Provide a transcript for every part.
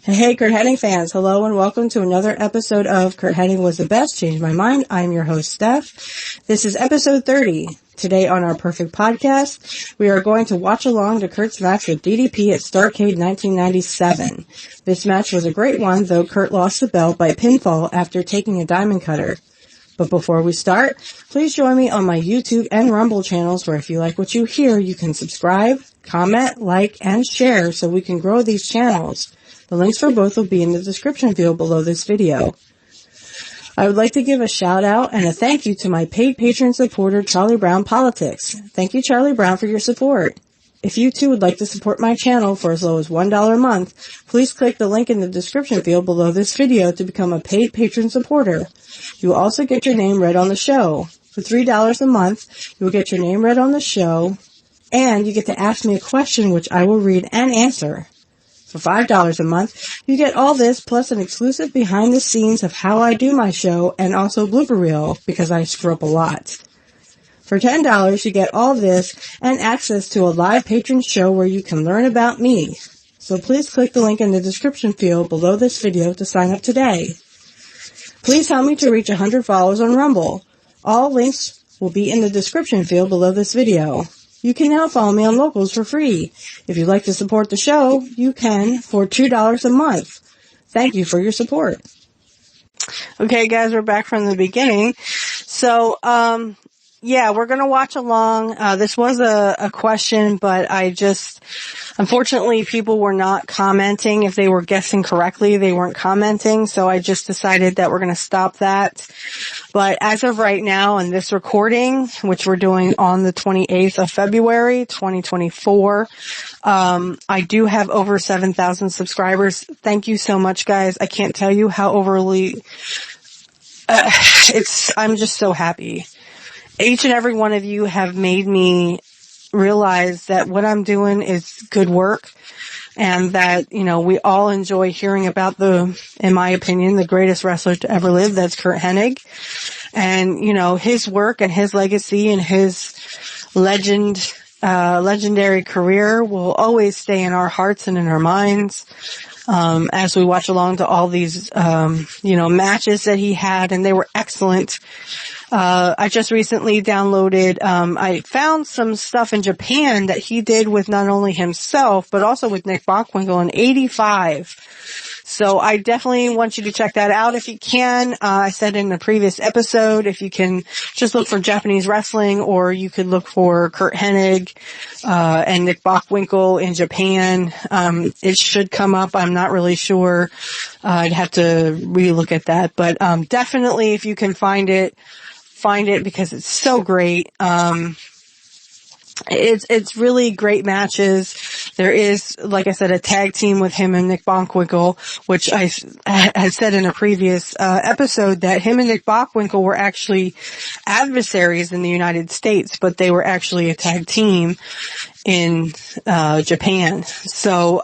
Hey, Curt Hennig fans. Hello and welcome to another episode of Curt Hennig Was the Best, Changed My Mind. I'm your host, Steph. This is episode 30. Today on our Perfect Podcast, we are going to watch along to Curt's match with DDP at Starcade 1997. This match was a great one, though Curt lost the belt by pinfall after taking a diamond cutter. But before we start, please join me on my YouTube and Rumble channels where if you like what you hear, you can subscribe, comment, like, and share so we can grow these channels. The links for both will be in the description field below this video. I would like to give a shout out and a thank you to my paid patron supporter, Charlie Brown Politics. Thank you, Charlie Brown, for your support. If you too would like to support my channel for as low as $1 a month, please click the link in the description field below this video to become a paid patron supporter. You will also get your name read on the show. For $3 a month, you will get your name read on the show, and you get to ask me a question which I will read and answer. For $5 a month, you get all this plus an exclusive behind the scenes of how I do my show and also blooper reel because I screw up a lot. For $10, you get all this and access to a live patron show where you can learn about me. So please click the link in the description field below this video to sign up today. Please help me to reach 100 followers on Rumble. All links will be in the description field below this video. You can now follow me on Locals for free. If you'd like to support the show, you can for $2 a month. Thank you for your support. Okay, guys, we're back from the beginning. So, we're going to watch along. This was a question, but unfortunately, people were not commenting. If they were guessing correctly, they weren't commenting. So I just decided that we're going to stop that. But as of right now, in this recording, which we're doing on the 28th of February, 2024, I do have over 7,000 subscribers. Thank you so much, guys. I can't tell you how overly, I'm just so happy. Each and every one of you have made me realize that what I'm doing is good work and that, we all enjoy hearing about in my opinion, the greatest wrestler to ever live. That's Curt Hennig. And, his work and his legacy and his legendary career will always stay in our hearts and in our minds. As we watch along to all these, matches that he had, and they were excellent. I just recently downloaded, I found some stuff in Japan that he did with not only himself, but also with Nick Bockwinkel in 85. So I definitely want you to check that out if you can. I said in the previous episode, if you can just look for Japanese wrestling, or you could look for Curt Hennig, and Nick Bockwinkel in Japan. It should come up. I'm not really sure. I'd have to relook at that, but, definitely if you can find it because it's so great. It's really great matches. There is, like I said, a tag team with him and Nick Bockwinkel, which I had said in a previous episode that him and Nick Bockwinkel were actually adversaries in the United States, but they were actually a tag team in Japan. So,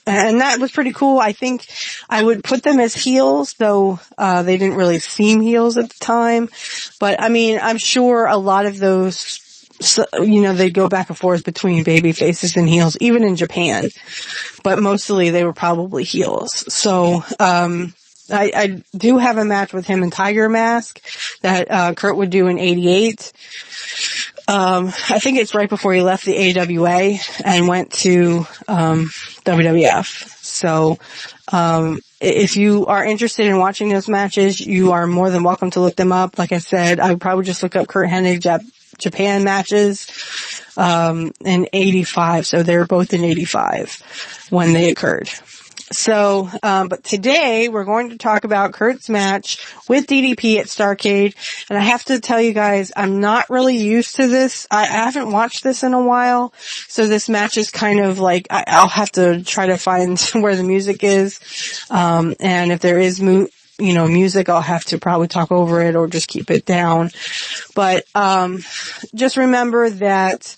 and that was pretty cool. I think I would put them as heels, though they didn't really seem heels at the time. But I mean, I'm sure a lot of those, they go back and forth between baby faces and heels, even in Japan. But mostly they were probably heels. So, I do have a match with him in Tiger Mask that Curt would do in 88. I think it's right before he left the AWA and went to WWF. So, if you are interested in watching those matches, you are more than welcome to look them up. Like I said, I would probably just look up Curt Hennig Japan matches in 85. So they were both in 85 when they occurred. So, but today we're going to talk about Curt's match with DDP at Starcade. And I have to tell you guys, I'm not really used to this. I haven't watched this in a while. So this match is kind of like, I'll have to try to find where the music is. And if there is music, I'll have to probably talk over it or just keep it down. But, just remember that,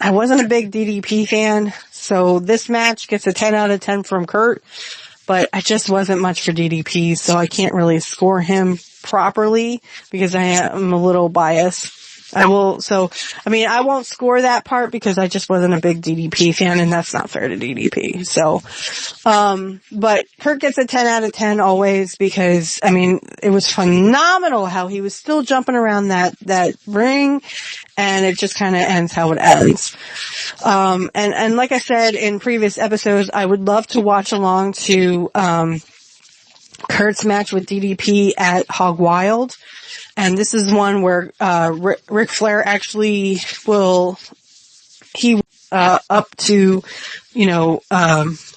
I wasn't a big DDP fan, so this match gets a 10 out of 10 from Curt, but I just wasn't much for DDP, so I can't really score him properly because I am a little biased. I will, I won't score that part because I just wasn't a big DDP fan, and that's not fair to DDP. So, but Curt gets a 10 out of 10 always because, it was phenomenal how he was still jumping around that ring, and it just kind of ends how it ends. And like I said in previous episodes, I would love to watch along to, Curt's match with DDP at Hog Wild. And this is one where, Ric Flair actually up to,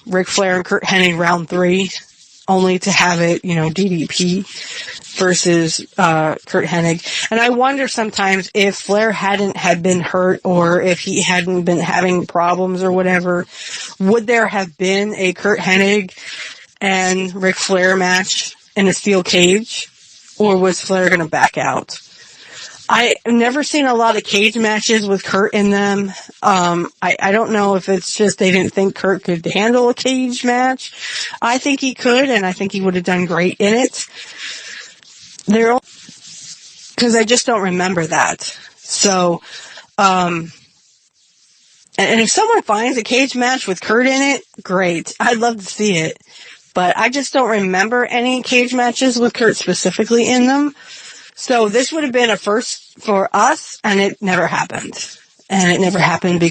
Ric Flair and Curt Hennig round 3, only to have it, DDP versus, Curt Hennig. And I wonder sometimes if Flair had been hurt or if he hadn't been having problems or whatever, would there have been a Curt Hennig and Ric Flair match in a steel cage? Or was Flair going to back out? I've never seen a lot of cage matches with Curt in them. I don't know if it's just they didn't think Curt could handle a cage match. I think he could, and I think he would have done great in it. Because I just don't remember that. So, and if someone finds a cage match with Curt in it, great. I'd love to see it. But I just don't remember any cage matches with Curt specifically in them. So this would have been a first for us, and it never happened. And it never happened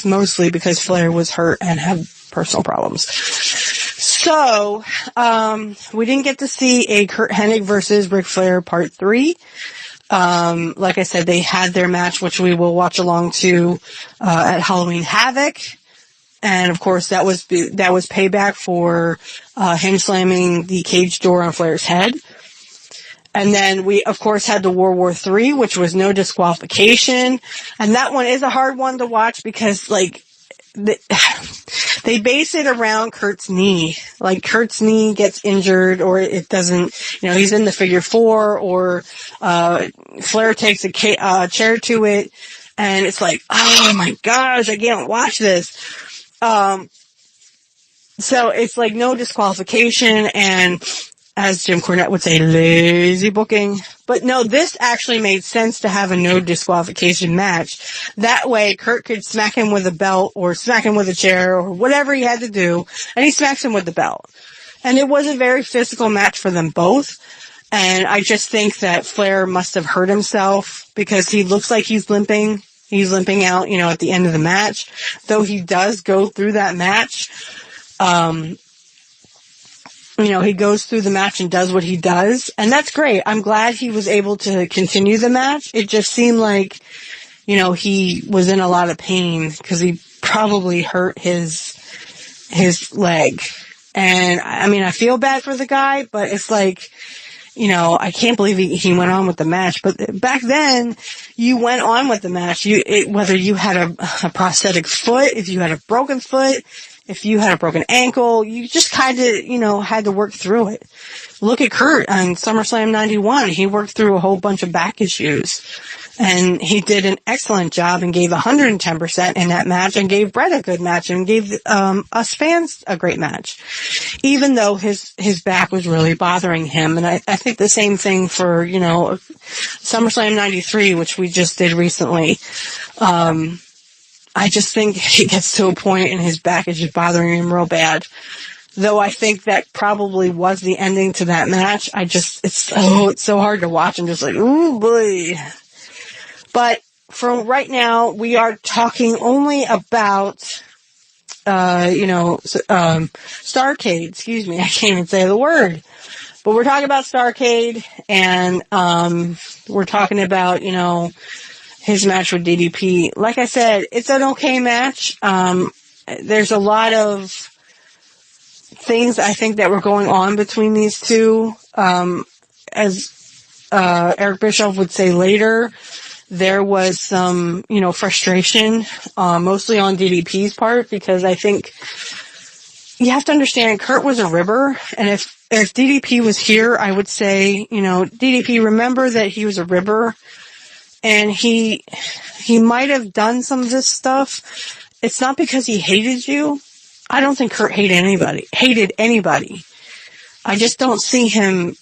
mostly because Flair was hurt and had personal problems. So, we didn't get to see a Curt Hennig versus Ric Flair part 3. Like I said, they had their match, which we will watch along to, at Halloween Havoc. And of course, that was payback for, him slamming the cage door on Flair's head. And then we, of course, had the World War III, which was no disqualification. And that one is a hard one to watch because, they base it around Curt's knee. Like, Curt's knee gets injured or it doesn't, he's in the figure 4 or, Flair takes a chair to it. And it's like, oh my gosh, I can't watch this. So it's like no disqualification and, as Jim Cornette would say, lazy booking. But no, this actually made sense to have a no disqualification match. That way, Curt could smack him with a belt or smack him with a chair or whatever he had to do, and he smacks him with the belt. And it was a very physical match for them both. And I just think that Flair must have hurt himself because he looks like he's limping. He's limping out, at the end of the match. Though he does go through that match. He goes through the match and does what he does. And that's great. I'm glad he was able to continue the match. It just seemed like, he was in a lot of pain because he probably hurt his leg. And, I feel bad for the guy, but it's like, I can't believe he went on with the match. But back then, you went on with the match. Whether you had a prosthetic foot, if you had a broken foot, if you had a broken ankle, you just kind of, had to work through it. Look at Curt on SummerSlam 91. He worked through a whole bunch of back issues. And he did an excellent job and gave 110% in that match and gave Brett a good match and gave us fans a great match. Even though his back was really bothering him. And I think the same thing for, SummerSlam 93, which we just did recently. I just think he gets to a point and his back is just bothering him real bad. Though I think that probably was the ending to that match. It's so hard to watch. I'm just like, ooh boy. But for right now, we are talking only about, Starcade. Excuse me. I can't even say the word. But we're talking about Starcade and, we're talking about, his match with DDP. Like I said, it's an okay match. There's a lot of things I think that were going on between these two. As Eric Bischoff would say later, there was some, frustration, mostly on DDP's part because I think you have to understand Curt was a ribber, and if DDP was here, I would say, DDP, remember that he was a ribber. And he might have done some of this stuff. It's not because he hated you. I don't think Curt hated anybody. I just don't see him,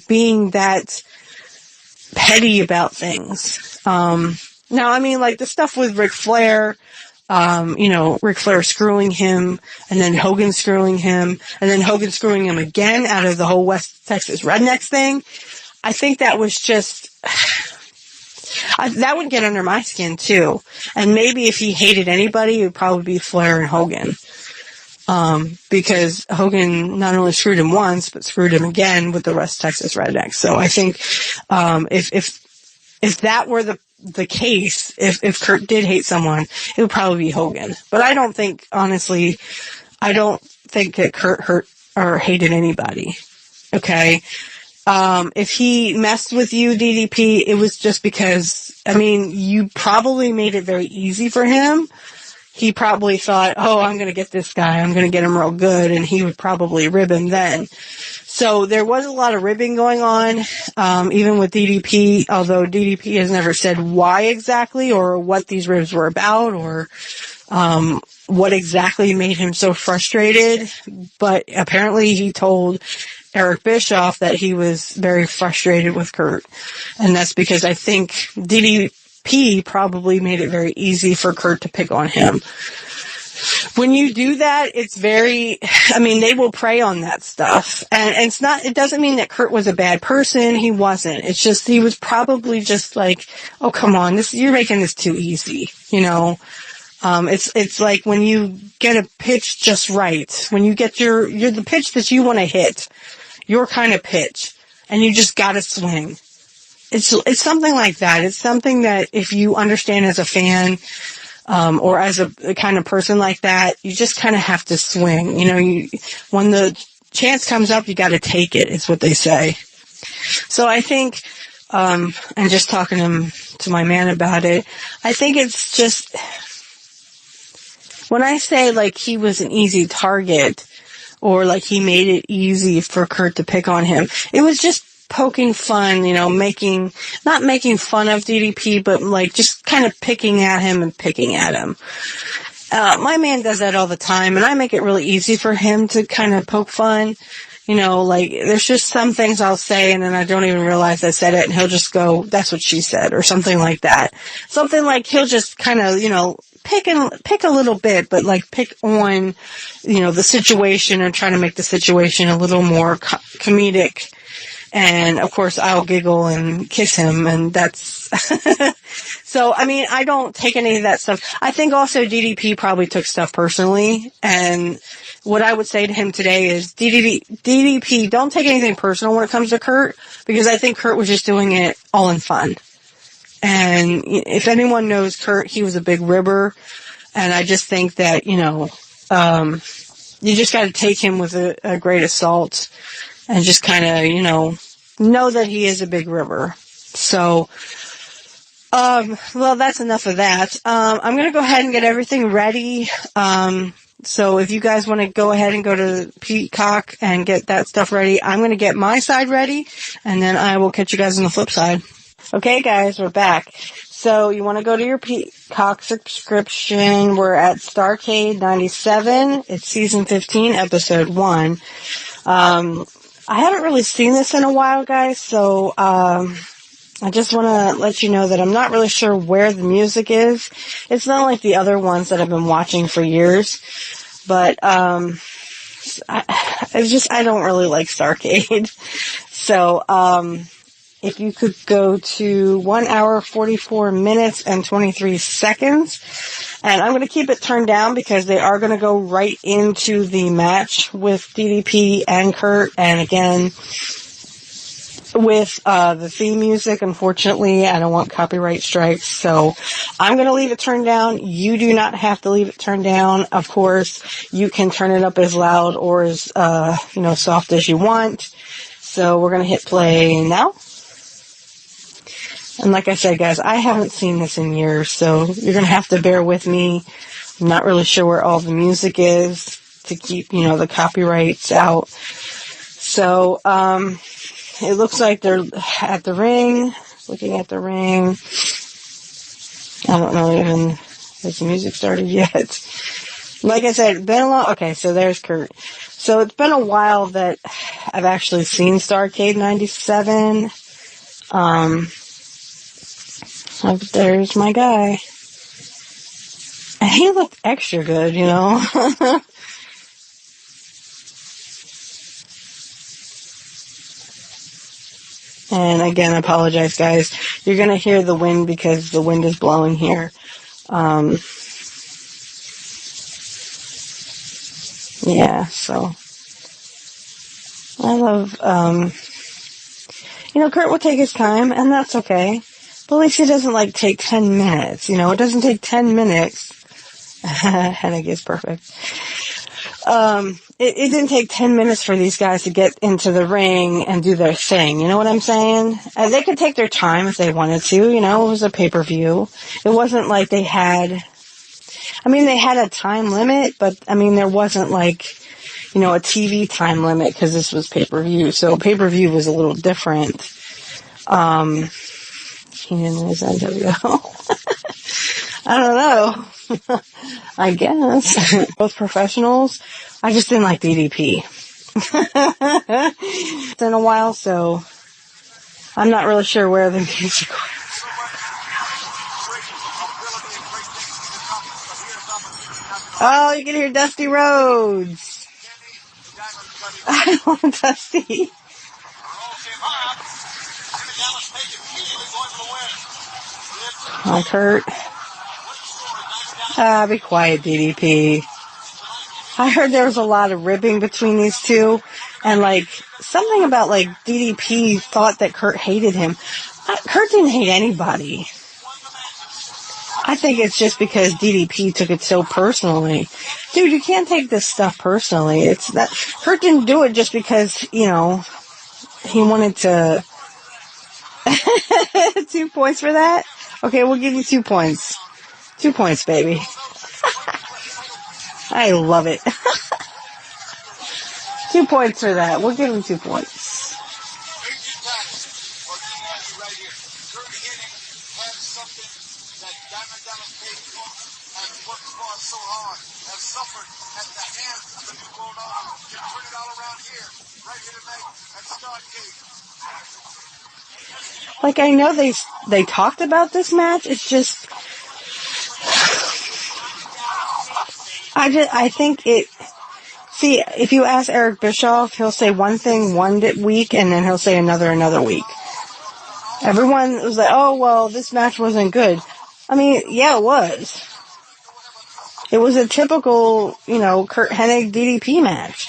being that petty about things. Now, I mean, like, the stuff with Ric Flair, Ric Flair screwing him, and then Hogan screwing him, and then Hogan screwing him again out of the whole West Texas Rednecks thing, I think that was just, that would get under my skin, too. And maybe if he hated anybody, it would probably be Flair and Hogan. Because Hogan not only screwed him once, but screwed him again with the West Texas Rednecks. So I think, if that were the case, if Curt did hate someone, it would probably be Hogan. But I don't think that Curt hurt or hated anybody. Okay? If he messed with you, DDP, it was just because, I mean, you probably made it very easy for him. He probably thought, oh, I'm going to get this guy. I'm going to get him real good. And he would probably rib him then. So there was a lot of ribbing going on, even with DDP, although DDP has never said why exactly or what these ribs were about or what exactly made him so frustrated. But apparently he told Eric Bischoff that he was very frustrated with Curt. And that's because I think DDP probably made it very easy for Curt to pick on him. When you do that, it's very, I mean, they will prey on that stuff. And it doesn't mean that Curt was a bad person. He wasn't. It's just, he was probably just like, oh, come on, you're making this too easy, It's like when you get a pitch just right, when you get you're the pitch that you want to hit, your kind of pitch, and you just gotta swing. It's something like that. It's something that if you understand as a fan, or as a kind of person like that, you just kind of have to swing. When the chance comes up, you got to take it, is what they say. So I think, and just talking to my man about it, I think it's just, when I say like he was an easy target, or like he made it easy for Curt to pick on him, it was just poking fun, not making fun of DDP, but like just kind of picking at him. My man does that all the time, and I make it really easy for him to kind of poke fun. Like there's just some things I'll say and then I don't even realize I said it, and he'll just go, that's what she said, or something like that. Something like he'll just kind of, pick a little bit, but like pick on, the situation and try to make the situation a little more comedic. And of course I'll giggle and kiss him, and that's, so I mean, I don't take any of that stuff. I think also DDP probably took stuff personally, and what I would say to him today is, DDP, don't take anything personal when it comes to Curt, because I think Curt was just doing it all in fun. And if anyone knows Curt, he was a big ribber, and I just think that, you just gotta take him with a grain of salt. And just kind of, know that he is a big ribber. So, well, that's enough of that. I'm going to go ahead and get everything ready. So if you guys want to go ahead and go to Peacock and get that stuff ready, I'm going to get my side ready, and then I will catch you guys on the flip side. Okay, guys, we're back. So you want to go to your Peacock subscription. We're at Starcade 97. It's season 15, episode 1. I haven't really seen this in a while, guys, so I just want to let you know that I'm not really sure where the music is. It's not like the other ones that I've been watching for years, but I don't really like Starcade. So if you could go to 1 hour, 44 minutes, and 23 seconds. And I'm going to keep it turned down because they are going to go right into the match with DDP and Curt. And again, with the theme music, unfortunately, I don't want copyright strikes. So I'm going to leave it turned down. You do not have to leave it turned down. Of course, you can turn it up as loud or as, soft as you want. So we're going to hit play now. And like I said, guys, I haven't seen this in years, so you're going to have to bear with me. I'm not really sure where all the music is to keep, the copyrights out. So, it looks like they're at the ring, looking at the ring. I don't know even, has the music started yet? Like I said, been a long, okay, so there's Curt. So it's been a while that I've actually seen Starcade 97. Oh, there's my guy. And he looked extra good, you know. And again, I apologize, guys. You're going to hear the wind because the wind is blowing here. Yeah, so I love, Curt will take his time, and that's okay. But at least he doesn't, take 10 minutes, It doesn't take 10 minutes. Hennig is perfect. It didn't take 10 minutes for these guys to get into the ring and do their thing. You know what I'm saying? They could take their time if they wanted to, it was a pay-per-view. It wasn't like they had a time limit, but, there wasn't a TV time limit because this was pay-per-view. So pay-per-view was a little different. Keenan was NWO. I don't know. I guess. Both professionals. I just didn't like DDP. It's been a while, so I'm not really sure where the music was. Oh, you can hear Dusty Rhodes. I love Dusty. Hi, Curt. Be quiet, DDP. I heard there was a lot of ribbing between these two, and something about DDP thought that Curt hated him. Curt didn't hate anybody. I think it's just because DDP took it so personally. Dude, you can't take this stuff personally. It's that Curt didn't do it just because, he wanted to. 2 points for that? Okay, we'll give you 2 points. 2 points, baby. I love it. 2 points for that. We'll give him 2 points. I know they talked about this match. It's just, I think it. See, if you ask Eric Bischoff, he'll say one thing one week, and then he'll say another week. Everyone was like, "Oh well, this match wasn't good." Yeah, it was. It was a typical, Curt Hennig DDP match.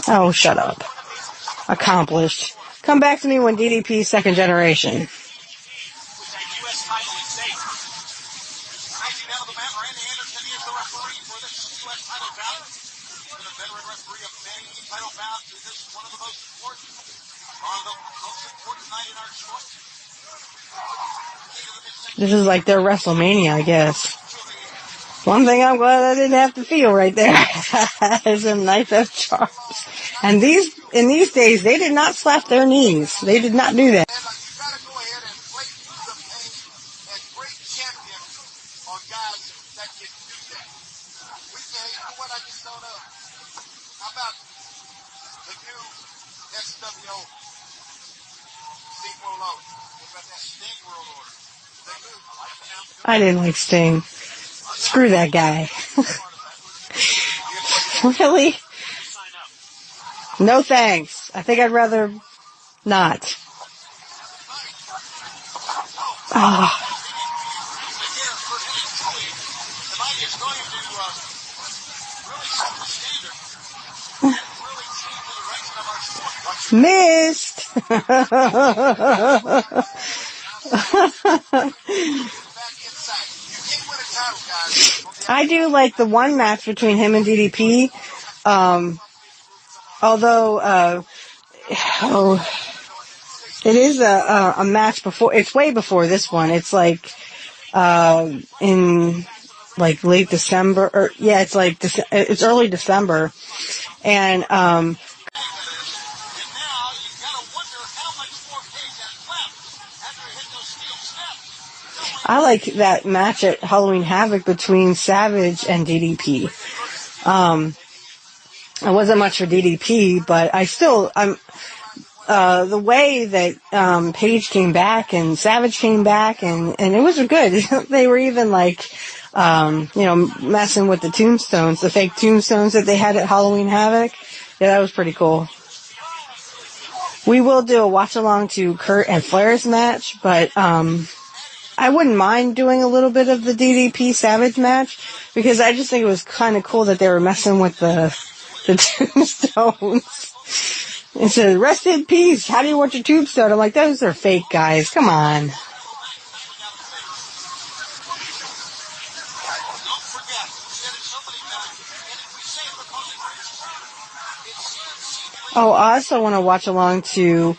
Oh, shut up. Accomplished. Come back to me when DDP's second generation. This is like their WrestleMania, I guess. One thing I'm glad I didn't have to feel right there is a knife of Charles. And in these days, they did not slap their knees. They did not do that. I didn't like Sting. Screw that guy. Really? No thanks. I think I'd rather not. Oh. Missed. I do like the one match between him and DDP. Although it is a match before. It's way before this one. It's in late December, or yeah, it's early December, and I like that match at Halloween Havoc between Savage and DDP. It wasn't much for DDP, but the way that Paige came back and Savage came back, and it was good. They were even like, messing with the tombstones, the fake tombstones that they had at Halloween Havoc. Yeah, that was pretty cool. We will do a watch along to Curt and Flair's match, but I wouldn't mind doing a little bit of the DDP Savage match, because I just think it was kind of cool that they were messing with the tombstones. It says, "Rest in peace. How do you want your tombstone?" I'm like, those are fake, guys. Come on. Oh, I also want to watch along to...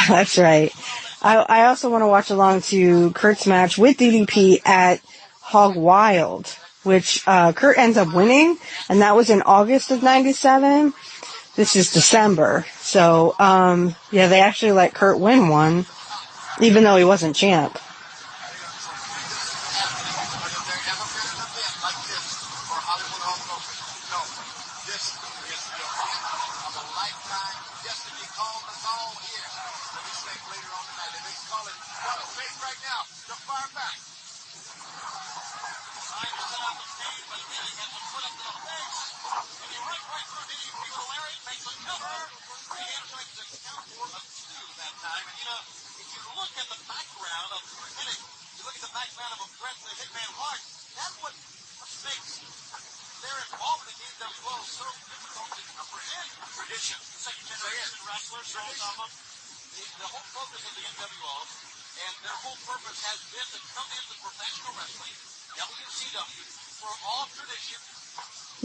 That's right. I also want to watch along to Curt's match with DDP at Hog Wild, which Curt ends up winning, and that was in August of 97. This is December. So, they actually let Curt win one, even though he wasn't champ.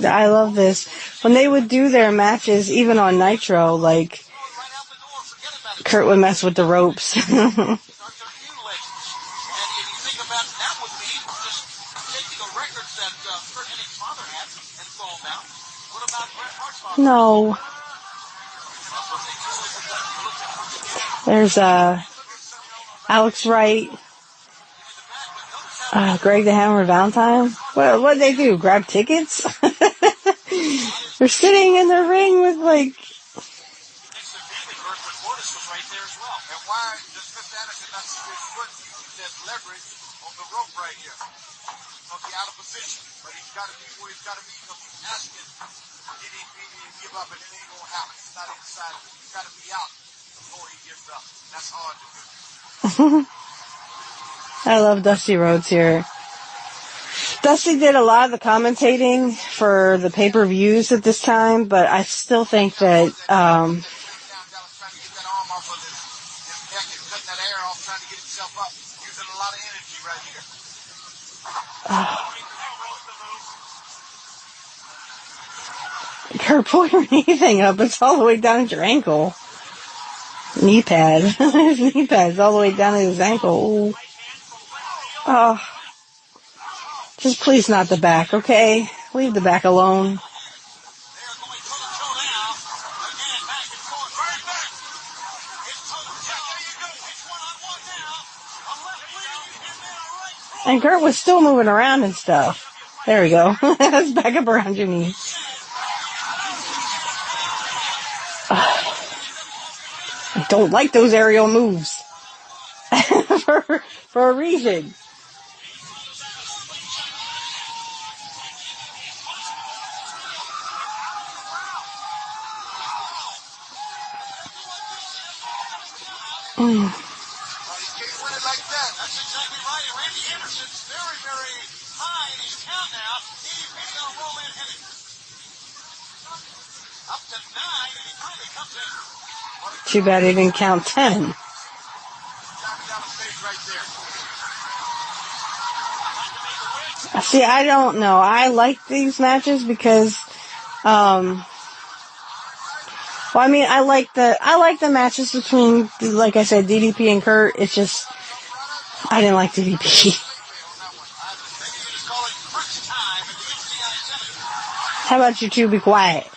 I love this. When they would do their matches, even on Nitro, like, Curt would mess with the ropes. No. There's, Alex Wright, Greg the Hammer Valentine. What'd they do? Grab tickets? They're sitting in the ring with, like... I love Dusty Rhodes here. Dusty did a lot of the commentating for the pay-per-views at this time, but I still think that, Curt, pull your knee thing up. It's all the way down at your ankle. Knee pad. His knee pad's all the way down at his ankle. Oh. Just please not the back, okay? Leave the back alone. And Curt was still moving around and stuff. There we go. Let's back up around your knee. I don't like those aerial moves. for a reason. Too bad he didn't count 10. See, I don't know. I like these matches because, I like the matches between, like I said, DDP and Curt. It's just, I didn't like DDP. How about you two be quiet?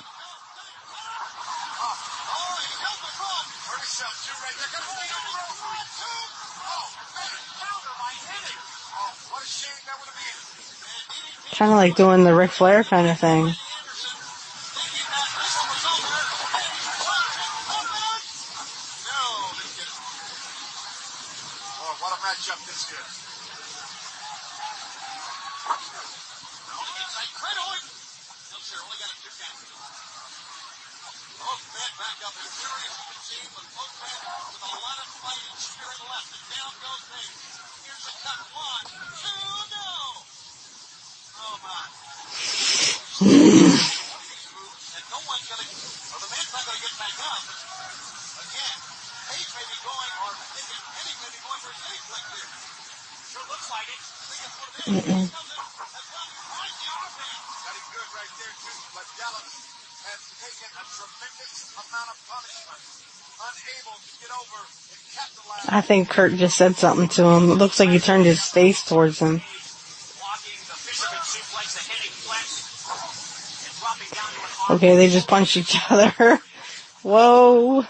Kind of like doing the Ric Flair kind of thing. I think Curt just said something to him. It looks like he turned his face towards him. Okay, they just punched each other. Whoa.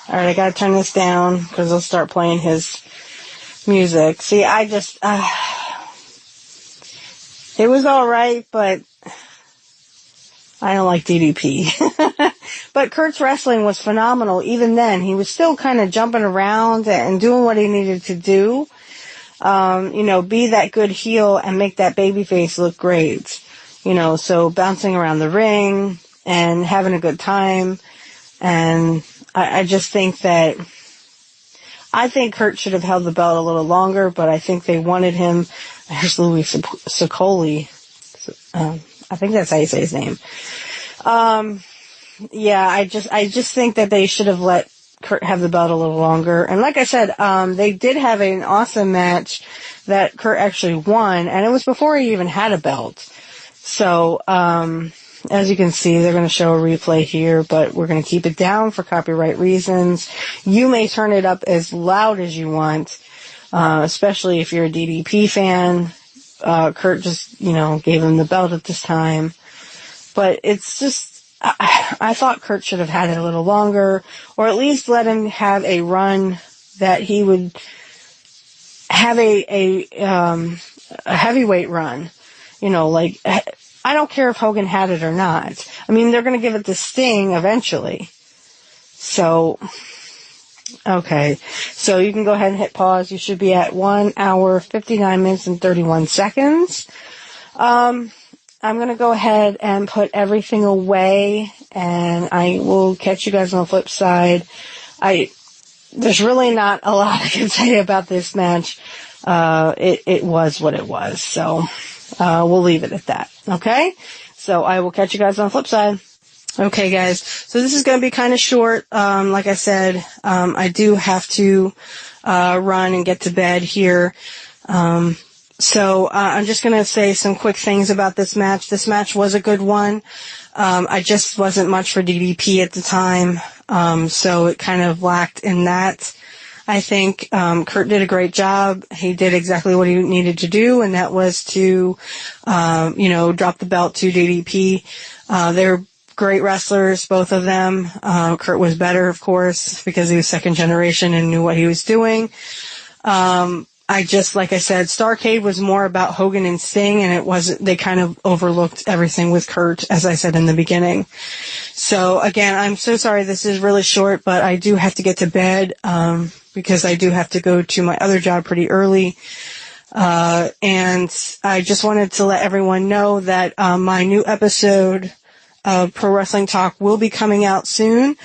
Alright, I gotta turn this down because they'll start playing his music. See, I just, it was alright, but I don't like DDP. But Curt's wrestling was phenomenal. Even then, he was still kind of jumping around and doing what he needed to do. Be that good heel and make that babyface look great. So bouncing around the ring and having a good time. And I just think I think Curt should have held the belt a little longer, but I think they wanted him. Here's Louis Sicoli. I think that's how you say his name. I just think that they should have let Curt have the belt a little longer. And like I said, they did have an awesome match that Curt actually won, and it was before he even had a belt. So, as you can see, they're going to show a replay here, but we're going to keep it down for copyright reasons. You may turn it up as loud as you want, especially if you're a DDP fan. Curt just, gave him the belt at this time. But it's just, I thought Curt should have had it a little longer, or at least let him have a run that he would have a heavyweight run. I don't care if Hogan had it or not. I mean, they're going to give it to Sting eventually. So, okay. So you can go ahead and hit pause. You should be at 1 hour, 59 minutes, and 31 seconds. I'm going to go ahead and put everything away, and I will catch you guys on the flip side. There's really not a lot I can say about this match. It was what it was. So, we'll leave it at that. Okay? So I will catch you guys on the flip side. Okay, guys. So this is going to be kind of short. Like I said, I do have to run and get to bed here. So I'm just going to say some quick things about this match. This match was a good one. I just wasn't much for DDP at the time. So it kind of lacked in that. I think Curt did a great job. He did exactly what he needed to do, and that was to, drop the belt to DDP. They're great wrestlers, both of them. Curt was better, of course, because he was second generation and knew what he was doing. Like I said, Starcade was more about Hogan and Sting, and they kind of overlooked everything with Curt, as I said in the beginning. So again, I'm so sorry this is really short, but I do have to get to bed, because I do have to go to my other job pretty early. And I just wanted to let everyone know that, my new episode of Pro Wrestling Talk will be coming out soon.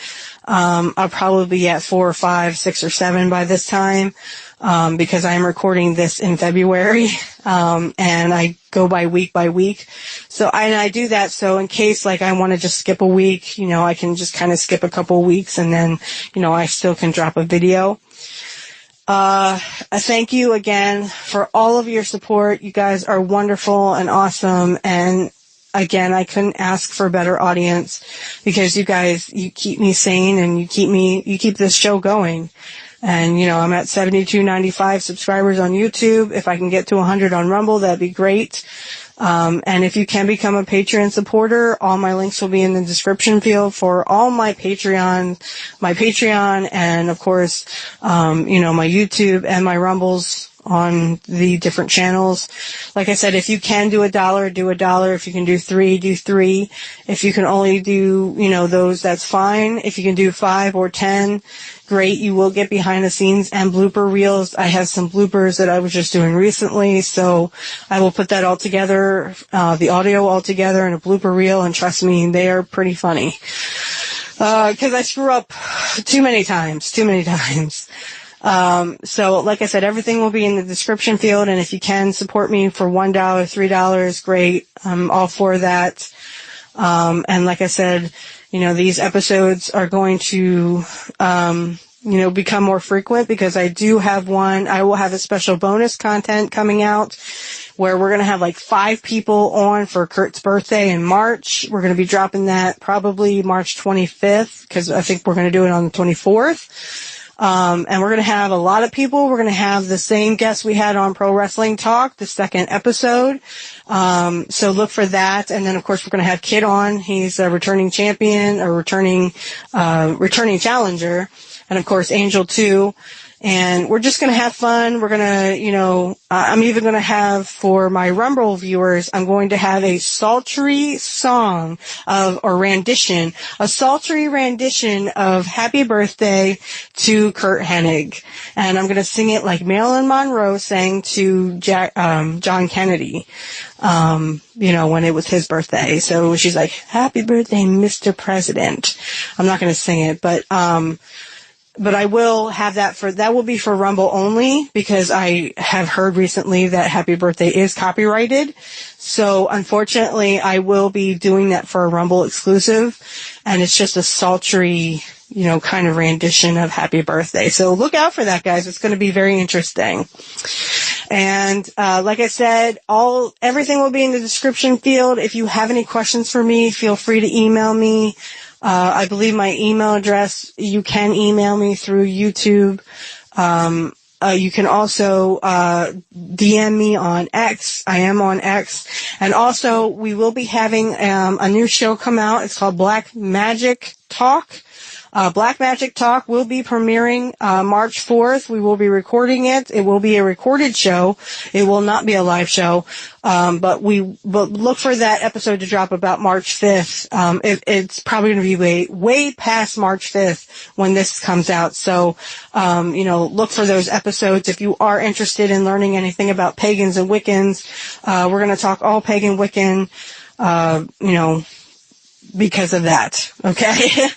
I'll probably be at 4 or 5, 6 or 7 by this time. Because I'm recording this in February, and I go by week. So, I do that so in case, I want to just skip a week, I can just kind of skip a couple weeks and then, I still can drop a video. I thank you again for all of your support. You guys are wonderful and awesome, and again, I couldn't ask for a better audience because you keep me sane and you keep this show going. And, I'm at 7295 subscribers on YouTube. If I can get to 100 on Rumble, that'd be great. And if you can become a Patreon supporter, all my links will be in the description field for all my Patreon, and of course, my YouTube and my Rumbles on the different channels. Like I said, if you can do $1, do $1. If you can do 3, do 3. If you can only do, those, that's fine. If you can do 5 or 10, great. You will get behind the scenes and blooper reels. I have some bloopers that I was just doing recently, so I will put that all together, the audio all together in a blooper reel, and trust me, they are pretty funny. 'Cause I screw up too many times. So like I said, everything will be in the description field, and if you can support me for $1, $3, great. I'm all for that. And like I said, these episodes are going to, become more frequent, because I do have one. I will have a special bonus content coming out where we're going to have like 5 people on for Curt's birthday in March. We're going to be dropping that probably March 25th, because I think we're going to do it on the 24th. And we're going to have a lot of people. We're going to have the same guests we had on Pro Wrestling Talk, the second episode. So look for that. And then, of course, we're going to have Kid on. He's a returning champion, or returning challenger. And, of course, Angel, too. And we're just going to have fun. We're going to, I'm even going to have, for my Rumble viewers, I'm going to have a sultry rendition of Happy Birthday to Curt Hennig. And I'm going to sing it like Marilyn Monroe sang to John Kennedy, when it was his birthday. So she's like, "Happy birthday, Mr. President." I'm not going to sing it, but I will have that will be for Rumble only, because I have heard recently that Happy Birthday is copyrighted. So unfortunately, I will be doing that for a Rumble exclusive, and it's just a sultry, kind of rendition of Happy Birthday. So look out for that, guys. It's going to be very interesting. And, like I said, everything will be in the description field. If you have any questions for me, feel free to email me. I believe my email address, you can email me through YouTube. You can also DM me on X. I am on X. And also, we will be having a new show come out. It's called Black Magic Talk. Black Magic Talk will be premiering March 4th. We will be recording it. It will be a recorded show. It will not be a live show. But look for that episode to drop about March 5th. It's probably going to be way past March 5th when this comes out. So, look for those episodes. If you are interested in learning anything about pagans and Wiccans, we're going to talk all pagan Wiccan, because of that. Okay.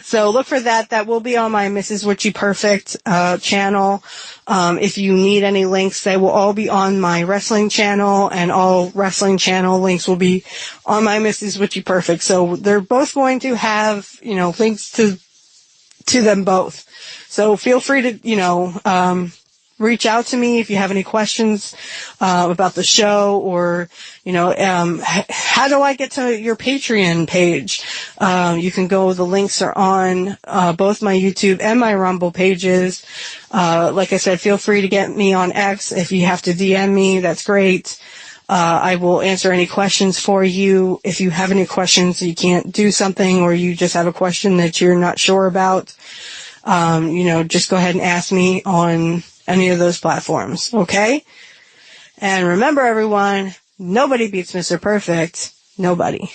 So look for that. That will be on my Mrs. Witchy Perfect, channel. If you need any links, they will all be on my wrestling channel, and all wrestling channel links will be on my Mrs. Witchy Perfect. So they're both going to have, links to them both. So feel free to, reach out to me if you have any questions about the show, or how do I get to your Patreon page? You can go. The links are on both my YouTube and my Rumble pages. Like I said, feel free to get me on X. If you have to DM me, that's great. I will answer any questions for you. If you have any questions, you can't do something, or you just have a question that you're not sure about, just go ahead and ask me on any of those platforms, okay? And remember, everyone, nobody beats Mr. Perfect. Nobody.